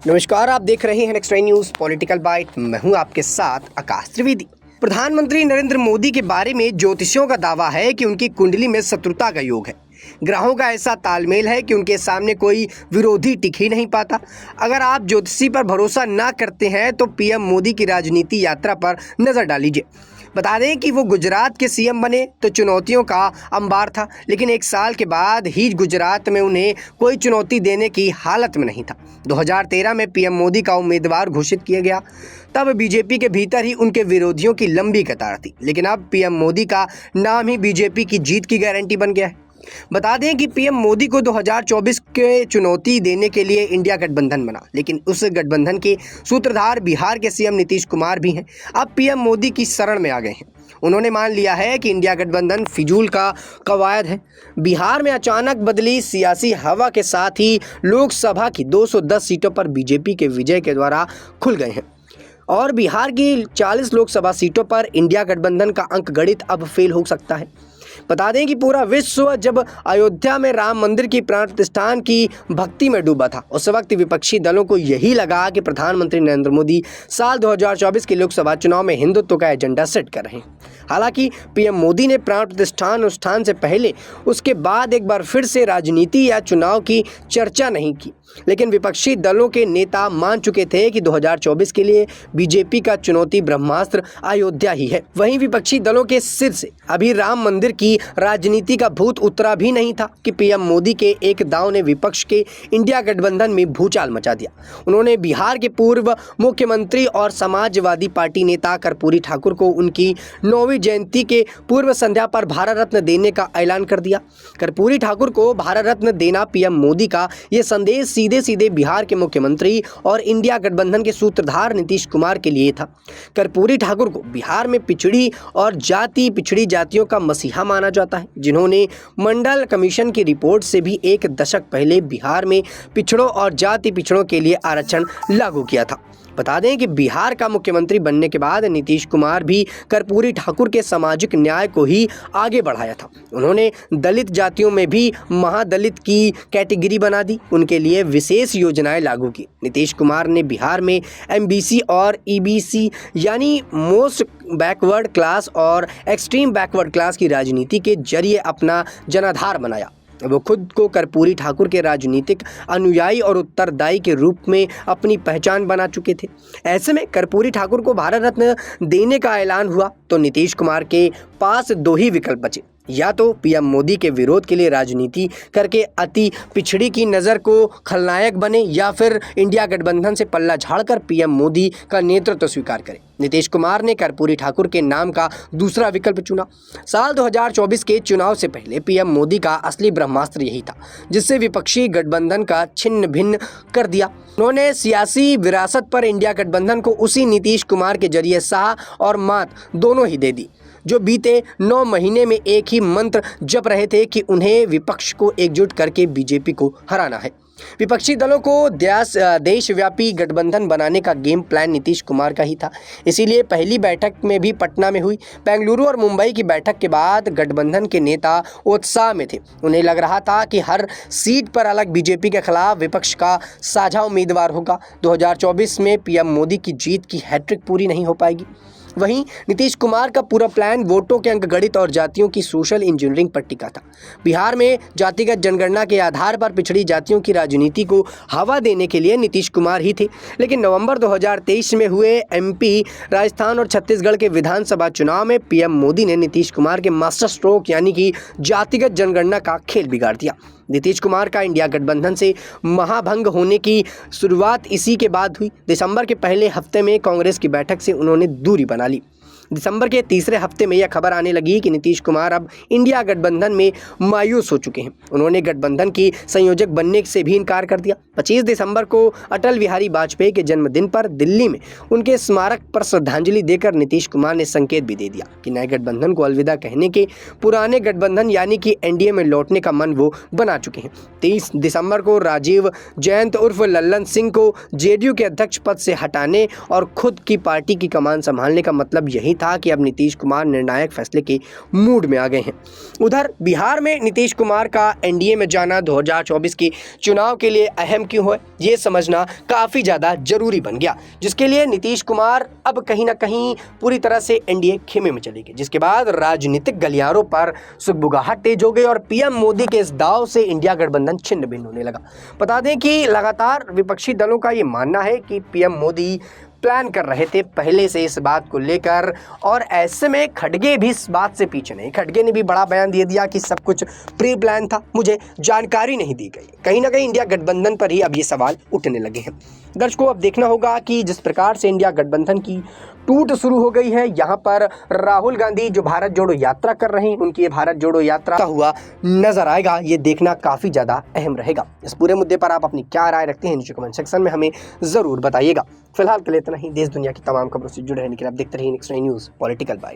नमस्कार, आप देख रहे हैं नेक्स्ट न्यूज पॉलिटिकल बाइट। मैं हूं आपके साथ आकाश त्रिवेदी। प्रधानमंत्री नरेंद्र मोदी के बारे में ज्योतिषियों का दावा है कि उनकी कुंडली में शत्रुता का योग है। ग्रहों का ऐसा तालमेल है कि उनके सामने कोई विरोधी टिक ही नहीं पाता। अगर आप ज्योतिषी पर भरोसा ना करते हैं तो पीएम मोदी की राजनीति यात्रा पर नजर डालीजिए। बता दें कि वो गुजरात के सीएम बने तो चुनौतियों का अंबार था, लेकिन एक साल के बाद ही गुजरात में उन्हें कोई चुनौती देने की हालत में नहीं था। 2013 में पीएम मोदी का उम्मीदवार घोषित किया गया, तब बीजेपी के भीतर ही उनके विरोधियों की लंबी कतार थी। लेकिन अब पीएम मोदी का नाम ही बीजेपी की जीत की गारंटी बन गया है। बता दें कि पीएम मोदी को 2024 के चुनौती देने के लिए इंडिया गठबंधन बना, लेकिन उस गठबंधन के सूत्रधार बिहार के सीएम नीतीश कुमार भी हैं। अब पीएम मोदी की शरण में आ गए हैं। उन्होंने मान लिया है कि इंडिया गठबंधन फिजूल का कवायद है। बिहार में अचानक बदली सियासी हवा के साथ ही लोकसभा की 210 सीटों पर बीजेपी के विजय के द्वारा खुल गए हैं और बिहार की 40 लोकसभा सीटों पर इंडिया गठबंधन का अंक गणित अब फेल हो सकता है। बता दें कि पूरा विश्व जब अयोध्या में राम मंदिर की प्राण प्रतिष्ठान की भक्ति में डूबा था, उस वक्त विपक्षी दलों को यही लगा कि प्रधानमंत्री नरेंद्र मोदी साल 2024 के लोकसभा चुनाव में हिंदुत्व का एजेंडा सेट कर रहे हैं। हालांकि पीएम मोदी ने प्राण प्रतिष्ठान अनुष्ठान से पहले उसके बाद एक बार फिर से राजनीति या चुनाव की चर्चा नहीं की, लेकिन विपक्षी दलों के नेता मान चुके थे कि 2024 के लिए बीजेपी का चुनौती ब्रह्मास्त्र अयोध्या ही है। वहीं विपक्षी दलों के सिर से अभी राम मंदिर की राजनीति का भूत उतरा भी नहीं था कि पीएम मोदी के एक दांव ने विपक्ष के इंडिया गठबंधन में भूचाल मचा दिया। उन्होंने बिहार के पूर्व मुख्यमंत्री और समाजवादी पार्टी नेता कर्पूरी ठाकुर को उनकी 9वीं जयंती के पूर्व संध्या पर भारत रत्न देने का ऐलान कर दिया। कर्पूरी ठाकुर को भारत रत्न देना पीएम मोदी का ये संदेश सीधे सीधे बिहार के मुख्यमंत्री और इंडिया गठबंधन के सूत्रधार नीतीश कुमार के लिए था। कर्पूरी ठाकुर को बिहार में पिछड़ी जातियों का मसीहा माना जाता है, जिन्होंने मंडल कमीशन की रिपोर्ट से भी एक दशक पहले बिहार में पिछड़ों और जाति पिछड़ों के लिए आरक्षण लागू किया था। बता दें कि बिहार का मुख्यमंत्री बनने के बाद नीतीश कुमार भी कर्पूरी ठाकुर के सामाजिक न्याय को ही आगे बढ़ाया था। उन्होंने दलित जातियों में भी महादलित की कैटेगरी बना दी, उनके लिए विशेष योजनाएं लागू की। नीतीश कुमार ने बिहार में एमबीसी और ईबीसी यानी मोस्ट बैकवर्ड क्लास और एक्सट्रीम बैकवर्ड क्लास की राजनीति के जरिए अपना जनाधार बनाया। वो खुद को कर्पूरी ठाकुर के राजनीतिक अनुयायी और उत्तरदायी के रूप में अपनी पहचान बना चुके थे। ऐसे में कर्पूरी ठाकुर को भारत रत्न देने का ऐलान हुआ तो नीतीश कुमार के पास दो ही विकल्प बचे, या तो पीएम मोदी के विरोध के लिए राजनीति करके अति पिछड़ी की नज़र को खलनायक बने, या फिर इंडिया गठबंधन से पल्ला झाड़कर पीएम मोदी का नेतृत्व स्वीकार करें। नीतीश कुमार ने कर्पूरी ठाकुर के नाम का दूसरा विकल्प चुना। साल 2024 के चुनाव से पहले पीएम मोदी का असली ब्रह्मास्त्र यही था, जिससे विपक्षी गठबंधन का छिन्न भिन्न कर दिया। उन्होंने सियासी विरासत पर इंडिया गठबंधन को उसी नीतीश कुमार के जरिए शाह और मात दोनों ही दे दी, जो बीते 9 महीने में एक ही मंत्र जप रहे थे कि उन्हें विपक्ष को एकजुट करके बीजेपी को हराना है। विपक्षी दलों को देशव्यापी गठबंधन बनाने का गेम प्लान नीतीश कुमार का ही था। इसीलिए पहली बैठक में भी पटना में हुई। बेंगलुरु और मुंबई की बैठक के बाद गठबंधन के नेता उत्साह में थे। उन्हें लग रहा था कि हर सीट पर अलग बीजेपी के खिलाफ विपक्ष का साझा उम्मीदवार होगा। 2024 में पीएम मोदी की जीत की हैट्रिक पूरी नहीं हो पाएगी। वहीं नीतीश कुमार का पूरा प्लान वोटों के अंकगणित और जातियों की सोशल इंजीनियरिंग पर टिका था। बिहार में जातिगत जनगणना के आधार पर पिछड़ी जातियों की राजनीति को हवा देने के लिए नीतीश कुमार ही थे। लेकिन नवंबर 2023 में हुए एमपी, राजस्थान और छत्तीसगढ़ के विधानसभा चुनाव में पीएम मोदी ने नीतीश कुमार के मास्टर स्ट्रोक यानी कि जातिगत जनगणना का खेल बिगाड़ दिया। नीतीश कुमार का इंडिया गठबंधन से महाभंग होने की शुरुआत इसी के बाद हुई। दिसंबर के पहले हफ्ते में कांग्रेस की बैठक से उन्होंने दूरी बना ली। दिसंबर के तीसरे हफ्ते में यह खबर आने लगी कि नीतीश कुमार अब इंडिया गठबंधन में मायूस हो चुके हैं। उन्होंने गठबंधन की संयोजक बनने से भी इनकार कर दिया। 25 दिसंबर को अटल बिहारी वाजपेयी के जन्मदिन पर दिल्ली में उनके स्मारक पर श्रद्धांजलि देकर नीतीश कुमार ने संकेत भी दे दिया कि नए गठबंधन को अलविदा कहने के पुराने गठबंधन यानी कि एनडीए में लौटने का मन वो बना चुके हैं। 30 दिसंबर को राजीव जयंत उर्फ लल्लन सिंह को जेडीयू के अध्यक्ष पद से हटाने और खुद की पार्टी की कमान संभालने का मतलब यही नहीं था कि अब नीतीश कुमार निर्णायक फैसले के मूड में आ गए हैं। उधर बिहार में नीतीश कुमार का एनडीए में जाना 2024 के चुनाव के लिए अहम क्यों है, ये समझना काफ़ी ज़्यादा जरूरी बन गया, जिसके लिए नीतीश कुमार अब कहीं ना कहीं पूरी तरह से एनडीए खेमे में चले गए, जिसके बाद राजनीतिक गलियारों पर सुगबुगाहट तेज हो गई और पीएम मोदी के इस दाव से इंडिया गठबंधन छिन्न भिन्न होने लगा। बता दें कि लगातार विपक्षी दलों का ये मानना है कि पीएम मोदी प्लान कर रहे थे पहले से इस बात को लेकर, और ऐसे में खड़गे भी इस बात से पीछे नहीं। खड़गे ने भी बड़ा बयान दे दिया कि सब कुछ प्री प्लान था, मुझे जानकारी नहीं दी गई। कहीं ना कहीं इंडिया गठबंधन पर ही अब ये सवाल उठने लगे हैं। दर्शकों, अब देखना होगा कि जिस प्रकार से इंडिया गठबंधन की टूट शुरू हो गई है, यहाँ पर राहुल गांधी जो भारत जोड़ो यात्रा कर रहे हैं, उनकी ये भारत जोड़ो यात्रा का हुआ नजर आएगा, ये देखना काफ़ी ज़्यादा अहम रहेगा। इस पूरे मुद्दे पर आप अपनी क्या राय रखते हैं नीचे कमेंट सेक्शन में हमें ज़रूर बताइएगा। फिलहाल के लिए इतना ही। देश दुनिया की तमाम खबरों से जुड़े रहने के लिए आप देखते रहिए नेक्स्ट न्यूज़ पॉलिटिकल बाइट।